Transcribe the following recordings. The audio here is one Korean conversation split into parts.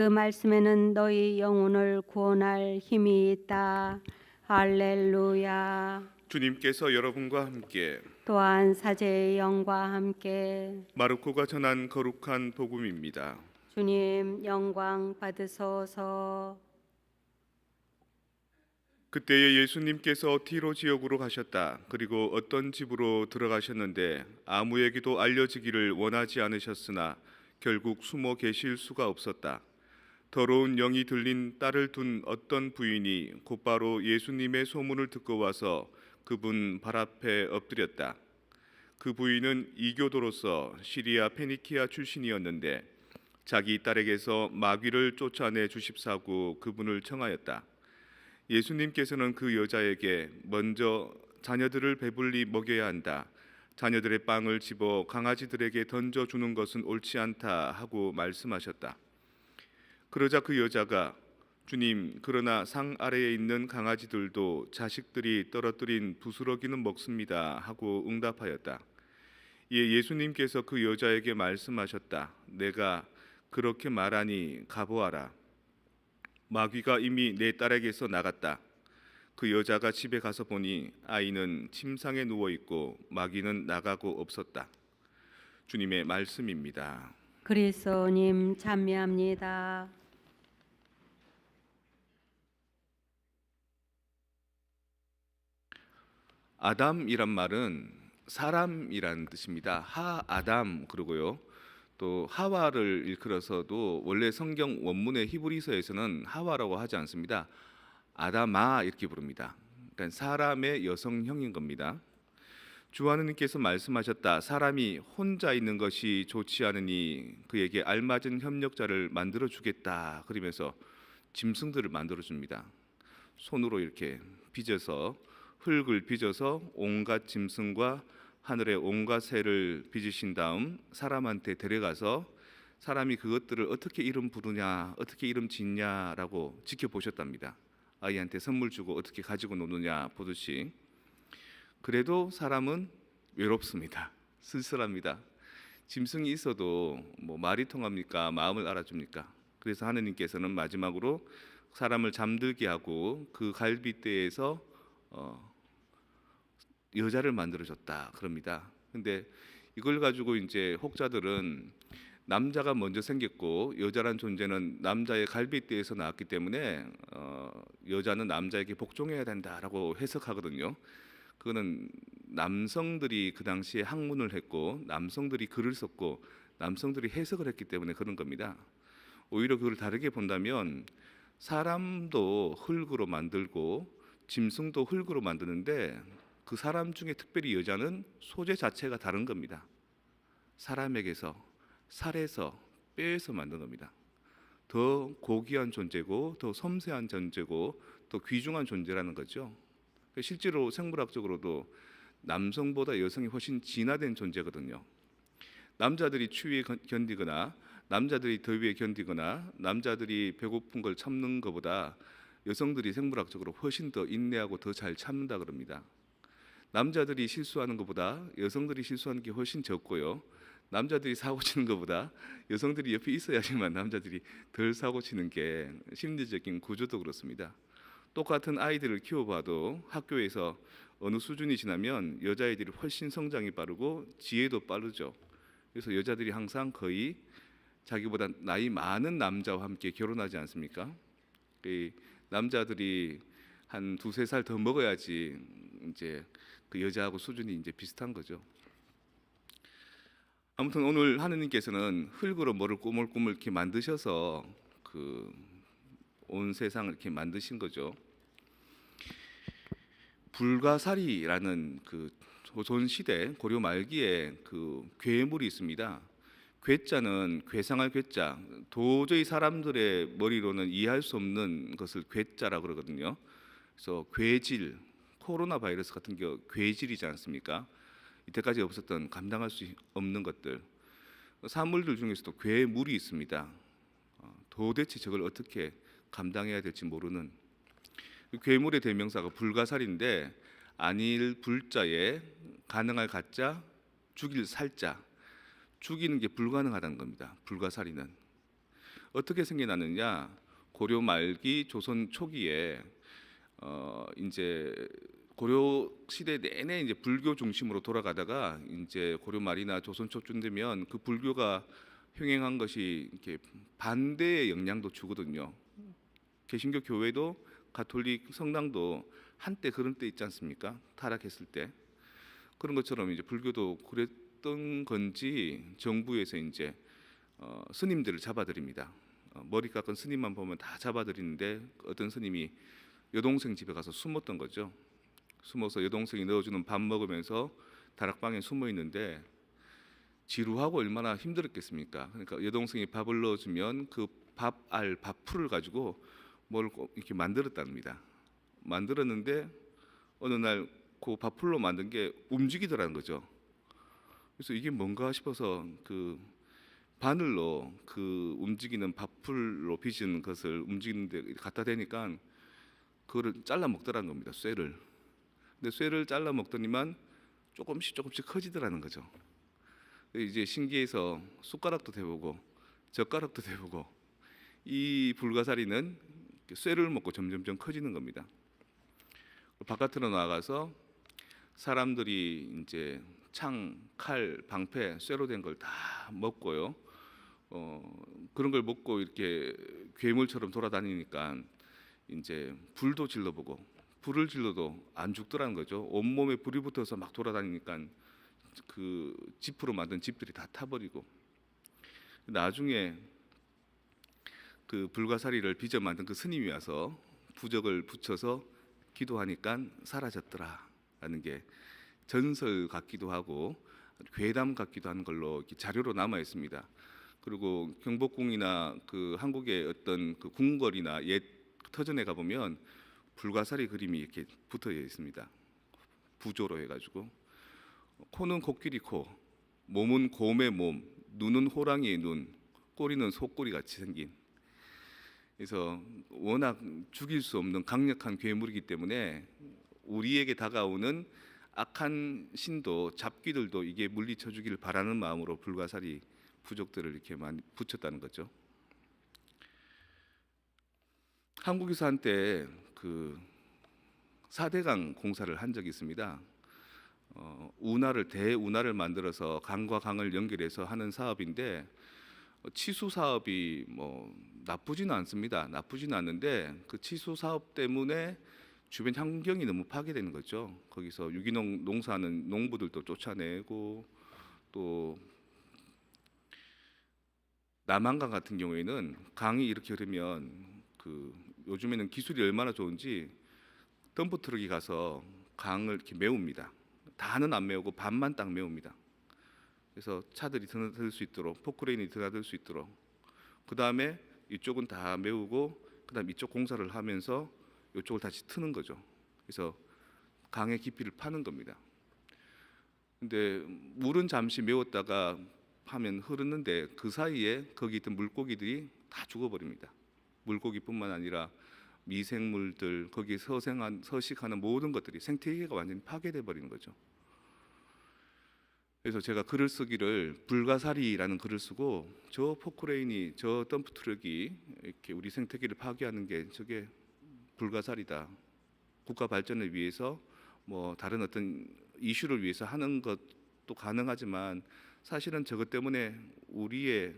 그 말씀에는 너희 영혼을 구원할 힘이 있다. 할렐루야. 주님께서 여러분과 함께 또한 사제의 영과 함께 마르코가 전한 거룩한 복음입니다. 주님 영광 받으소서. 그때에 예수님께서 티로 지역으로 가셨다. 그리고 어떤 집으로 들어가셨는데 아무에게도 알려지기를 원하지 않으셨으나 결국 숨어 계실 수가 없었다. 더러운 영이 들린 딸을 둔 어떤 부인이 곧바로 예수님의 소문을 듣고 와서 그분 발 앞에 엎드렸다. 그 부인은 이교도로서 시리아 페니키아 출신이었는데 자기 딸에게서 마귀를 쫓아내 주십사고 그분을 청하였다. 예수님께서는 그 여자에게 먼저 자녀들을 배불리 먹여야 한다. 자녀들의 빵을 집어 강아지들에게 던져주는 것은 옳지 않다 하고 말씀하셨다. 그러자 그 여자가 주님, 그러나 상 아래에 있는 강아지들도 자식들이 떨어뜨린 부스러기는 먹습니다 하고 응답하였다. 이에 예수님께서 그 여자에게 말씀하셨다. 내가 그렇게 말하니 가보아라. 마귀가 이미 내 딸에게서 나갔다. 그 여자가 집에 가서 보니 아이는 침상에 누워 있고 마귀는 나가고 없었다. 주님의 말씀입니다. 그리스도님 찬미합니다. 아담이란 말은 사람이란 뜻입니다. 하아담 그러고요. 또 하와를 일컬어서도 원래 성경 원문의 히브리서에서는 하와라고 하지 않습니다. 아담아 이렇게 부릅니다. 그러니까 사람의 여성형인 겁니다. 주 하느님께서 말씀하셨다. 사람이 혼자 있는 것이 좋지 않으니 그에게 알맞은 협력자를 만들어 주겠다. 그러면서 짐승들을 만들어 줍니다. 손으로 이렇게 빚어서 흙을 빚어서 온갖 짐승과 하늘의 온갖 새를 빚으신 다음 사람한테 데려가서 사람이 그것들을 어떻게 이름 부르냐, 어떻게 이름 짓냐라고 지켜보셨답니다. 아이한테 선물 주고 어떻게 가지고 노느냐 보듯이. 그래도 사람은 외롭습니다. 쓸쓸합니다. 짐승이 있어도 뭐 말이 통합니까? 마음을 알아줍니까? 그래서 하느님께서는 마지막으로 사람을 잠들게 하고 그 갈빗대에서 여자를 만들어줬다 그럽니다. 근데 이걸 가지고 이제 혹자들은 남자가 먼저 생겼고 여자란 존재는 남자의 갈빗대에서 나왔기 때문에 여자는 남자에게 복종해야 된다라고 해석하거든요. 그거는 남성들이 그 당시에 학문을 했고 남성들이 글을 썼고 남성들이 해석을 했기 때문에 그런 겁니다. 오히려 그걸 다르게 본다면 사람도 흙으로 만들고 짐승도 흙으로 만드는데 그 사람 중에 특별히 여자는 소재 자체가 다른 겁니다. 사람에게서 살에서 뼈에서 만든 겁니다. 더 고귀한 존재고 더 섬세한 존재고 더 귀중한 존재라는 거죠. 실제로 생물학적으로도 남성보다 여성이 훨씬 진화된 존재거든요. 남자들이 추위에 견디거나 남자들이 더위에 견디거나 남자들이 배고픈 걸 참는 것보다 여성들이 생물학적으로 훨씬 더 인내하고 더 잘 참는다 그럽니다. 남자들이 실수하는 것보다 여성들이 실수하는 게 훨씬 적고요. 남자들이 사고 치는 것보다 여성들이 옆에 있어야지만 남자들이 덜 사고 치는 게 심리적인 구조도 그렇습니다. 똑같은 아이들을 키워봐도 학교에서 어느 수준이 지나면 여자아이들이 훨씬 성장이 빠르고 지혜도 빠르죠. 그래서 여자들이 항상 거의 자기보다 나이 많은 남자와 함께 결혼하지 않습니까? 남자들이 한 두세 살 더 먹어야지 이제 그 여자하고 수준이 이제 비슷한 거죠. 아무튼 오늘 하느님께서는 흙으로 뭐를 꾸물꾸물 이렇게 만드셔서 그 온 세상을 이렇게 만드신 거죠. 불가사리라는 그 조선 시대 고려 말기에 그 괴물이 있습니다. 괴자는 괴상할 괴자, 도저히 사람들의 머리로는 이해할 수 없는 것을 괴자라 그러거든요. 그래서 괴질, 코로나 바이러스 같은 게 괴질이지 않습니까? 이때까지 없었던 감당할 수 없는 것들. 사물들 중에서도 괴물이 있습니다. 도대체 저걸 어떻게 감당해야 될지 모르는 괴물의 대명사가 불가사리인데 아닐 불자에 가능할 가짜, 죽일 살자. 죽이는 게 불가능하다는 겁니다. 불가사리는. 어떻게 생겨났느냐? 고려 말기 조선 초기에 이제 고려 시대 내내 이제 불교 중심으로 돌아가다가 이제 고려 말이나 조선 초쯤 되면 그 불교가 흥행한 것이 이렇게 반대의 영향도 주거든요. 개신교 교회도 가톨릭 성당도 한때 그런 때 있지 않습니까? 타락했을 때 그런 것처럼 이제 불교도 그랬던 건지 정부에서 이제 스님들을 잡아들입니다. 머리 깎은 스님만 보면 다 잡아들이는데 어떤 스님이 여동생 집에 가서 숨었던 거죠. 숨어서 여동생이 넣어주는 밥 먹으면서 다락방에 숨어 있는데 지루하고 얼마나 힘들었겠습니까? 그러니까 여동생이 밥을 넣어주면 그 밥풀을 가지고 뭘 이렇게 만들었답니다. 만들었는데 어느 날 그 밥풀로 만든 게 움직이더라는 거죠. 그래서 이게 뭔가 싶어서 그 바늘로 그 움직이는 밥풀로 빚은 것을 움직이는데 갖다 대니까 그거를 잘라 먹더라는 겁니다. 쇠를. 근데 쇠를 잘라 먹더니만 조금씩 커지더라는 거죠. 이제 신기해서 숟가락도 대보고 젓가락도 대보고 이 불가사리는 쇠를 먹고 점점점 커지는 겁니다. 바깥으로 나가서 사람들이 이제 창, 칼, 방패, 쇠로 된 걸 다 먹고요. 그런 걸 먹고 이렇게 괴물처럼 돌아다니니까 이제 불도 질러보고 불을 질러도 안 죽더라는 거죠. 온몸에 불이 붙어서 막 돌아다니니까 그 지프로 만든 집들이 다 타버리고 나중에 그 불가사리를 빚어 만든 그 스님이 와서 부적을 붙여서 기도하니까 사라졌더라라는 게 전설 같기도 하고 괴담 같기도 한 걸로 이렇게 자료로 남아 있습니다. 그리고 경복궁이나 그 한국의 어떤 그 궁궐이나 옛 터전에 가 보면 불가사리 그림이 이렇게 붙어 있습니다. 부조로 해가지고 코는 코끼리 코, 몸은 곰의 몸, 눈은 호랑이의 눈, 꼬리는 소꼬리 같이 생긴. 그래서 워낙 죽일 수 없는 강력한 괴물이기 때문에 우리에게 다가오는 악한 신도 잡귀들도 이게 물리쳐 주기를 바라는 마음으로 불가사리 부족들을 이렇게 많이 붙였다는 거죠. 한국에서 한때 그 4대강 공사를 한 적이 있습니다. 대운하를 만들어서 강과 강을 연결해서 하는 사업인데 치수 사업이 뭐 나쁘지는 않습니다. 나쁘지는 않는데 그 치수 사업 때문에 주변 환경이 너무 파괴되는 거죠. 거기서 유기농 농사하는 농부들도 쫓아내고 또 남한강 같은 경우에는 강이 이렇게 흐르면 그 요즘에는 기술이 얼마나 좋은지 덤프 트럭이 가서 강을 이렇게 메웁니다. 다는 안 메우고 반만 딱 메웁니다. 그래서 차들이 드나들 수 있도록 포크레인이 드나들 수 있도록 그 다음에 이쪽은 다 메우고 그 다음 이쪽 공사를 하면서 이쪽을 다시 트는 거죠. 그래서 강의 깊이를 파는 겁니다. 근데 물은 잠시 메웠다가 하면 흐르는데 그 사이에 거기 있던 물고기들이 다 죽어버립니다. 물고기뿐만 아니라 미생물들 거기 서식하는 모든 것들이 생태계가 완전히 파괴돼 버리는 거죠. 그래서 제가 글을 쓰기를 불가사리라는 글을 쓰고 저 포크레인이 저 덤프트럭이 이렇게 우리 생태계를 파괴하는 게 저게 불가사리다. 국가 발전을 위해서 뭐 다른 어떤 이슈를 위해서 하는 것도 가능하지만 사실은 저것 때문에 우리의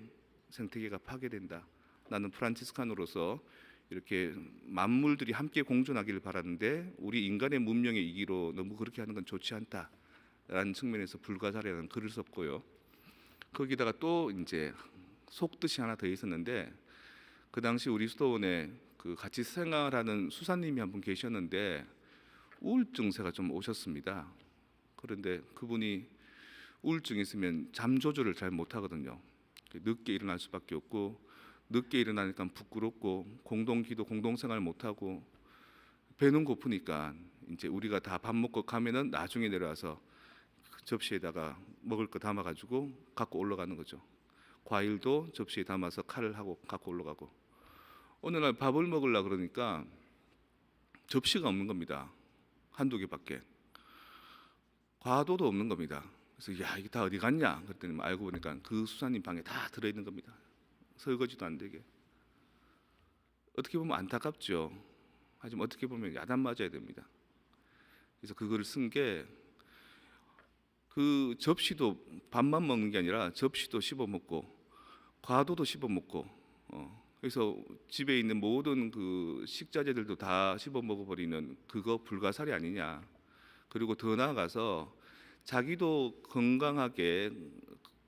생태계가 파괴된다. 나는 프란치스칸으로서 이렇게 만물들이 함께 공존하기를 바라는데 우리 인간의 문명의 이기로 너무 그렇게 하는 건 좋지 않다라는 측면에서 불가사리라는 글을 썼고요. 거기다가 또 이제 속뜻이 하나 더 있었는데 그 당시 우리 수도원에 그 같이 생활하는 수사님이 한 분 계셨는데 우울증세가 좀 오셨습니다. 그런데 그분이 우울증이 있으면 잠 조절을 잘 못하거든요. 늦게 일어날 수밖에 없고 늦게 일어나니까 부끄럽고 공동기도 공동생활 못하고 배는 고프니까 이제 우리가 다 밥 먹고 가면은 나중에 내려와서 접시에다가 먹을 거 담아가지고 갖고 올라가는 거죠. 과일도 접시에 담아서 칼을 하고 갖고 올라가고 어느 날 밥을 먹으려 그러니까 접시가 없는 겁니다. 한두 개밖에. 과도도 없는 겁니다. 그래서 야 이게 다 어디 갔냐 그랬더니 알고 보니까 그 수사님 방에 다 들어있는 겁니다. 설거지도 안 되게. 어떻게 보면 안타깝죠. 하지만 어떻게 보면 야단 맞아야 됩니다. 그래서 그거를 쓴 게 그 접시도 밥만 먹는 게 아니라 접시도 씹어 먹고 과도도 씹어 먹고 그래서 집에 있는 모든 그 식자재들도 다 씹어 먹어버리는 그거 불가사리 아니냐. 그리고 더 나아가서 자기도 건강하게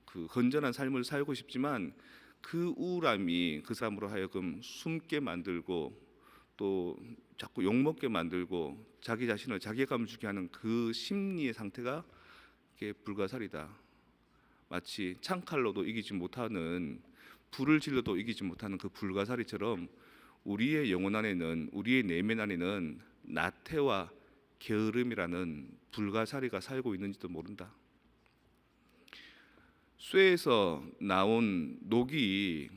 그 건전한 삶을 살고 싶지만 그 우울함이 그 사람으로 하여금 숨게 만들고 또 자꾸 욕먹게 만들고 자기 자신을 자괴감을 주게 하는 그 심리의 상태가 이게 불가사리다. 마치 창칼로도 이기지 못하는 불을 질러도 이기지 못하는 그 불가사리처럼 우리의 영혼 안에는 우리의 내면 안에는 나태와 게으름이라는 불가사리가 살고 있는지도 모른다. 쇠에서 나온 녹이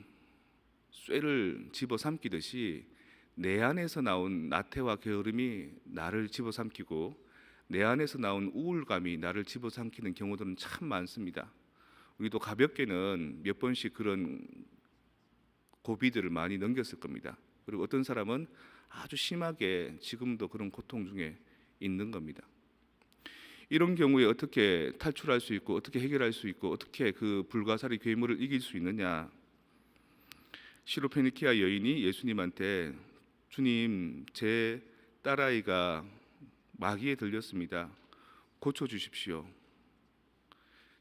쇠를 집어삼키듯이 내 안에서 나온 나태와 게으름이 나를 집어삼키고 내 안에서 나온 우울감이 나를 집어삼키는 경우들은 참 많습니다. 우리도 가볍게는 몇 번씩 그런 고비들을 많이 넘겼을 겁니다. 그리고 어떤 사람은 아주 심하게 지금도 그런 고통 중에 있는 겁니다. 이런 경우에 어떻게 탈출할 수 있고 어떻게 해결할 수 있고 어떻게 그 불가사리 괴물을 이길 수 있느냐. 시로페니키아 여인이 예수님한테 주님, 제 딸아이가 마귀에 들렸습니다. 고쳐주십시오.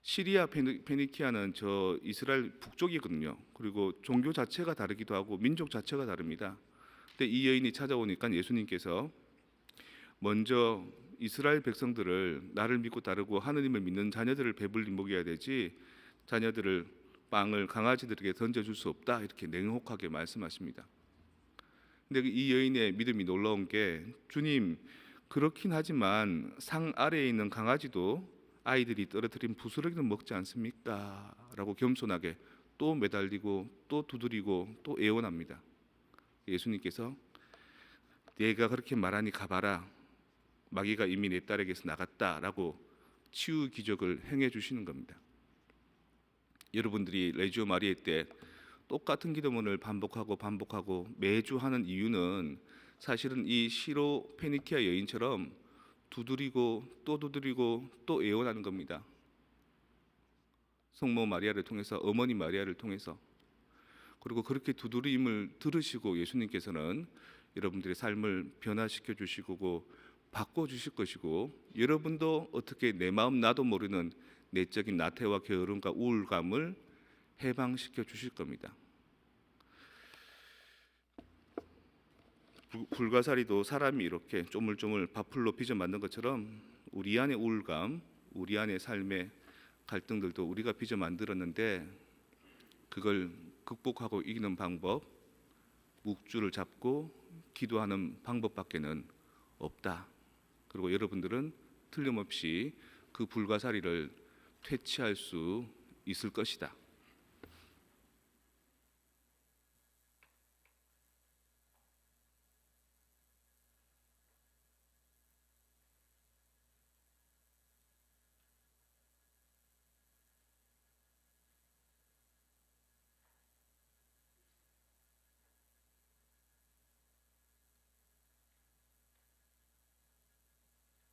시리아 페니키아는 저 이스라엘 북쪽이거든요. 그리고 종교 자체가 다르기도 하고 민족 자체가 다릅니다. 근데 이 여인이 찾아오니까 예수님께서 먼저 이스라엘 백성들을 나를 믿고 따르고 하느님을 믿는 자녀들을 배불리 먹여야 되지 자녀들을 빵을 강아지들에게 던져줄 수 없다 이렇게 냉혹하게 말씀하십니다. 근데 이 여인의 믿음이 놀라운 게 주님 그렇긴 하지만 상 아래에 있는 강아지도 아이들이 떨어뜨린 부스러기는 먹지 않습니까? 라고 겸손하게 또 매달리고 또 두드리고 또 애원합니다. 예수님께서 내가 그렇게 말하니 가봐라. 마귀가 이미 내 딸에게서 나갔다라고 치유 기적을 행해 주시는 겁니다. 여러분들이 레지오 마리아 때 똑같은 기도문을 반복하고 매주 하는 이유는 사실은 이 시로 페니키아 여인처럼 두드리고 또 애원하는 겁니다. 성모 마리아를 통해서 어머니 마리아를 통해서 그리고 그렇게 두드림을 들으시고 예수님께서는 여러분들의 삶을 변화시켜 주시고 바꿔 주실 것이고 여러분도 어떻게 내 마음 나도 모르는 내적인 나태와 게으름과 우울감을 해방시켜 주실 겁니다. 불가사리도 사람이 이렇게 쪼물쪼물 밥풀로 빚어 만든 것처럼 우리 안의 우울감, 우리 안의 삶의 갈등들도 우리가 빚어 만들었는데 그걸 극복하고 이기는 방법, 묵주를 잡고 기도하는 방법밖에는 없다. 그리고 여러분들은 틀림없이 그 불가사리를 퇴치할 수 있을 것이다.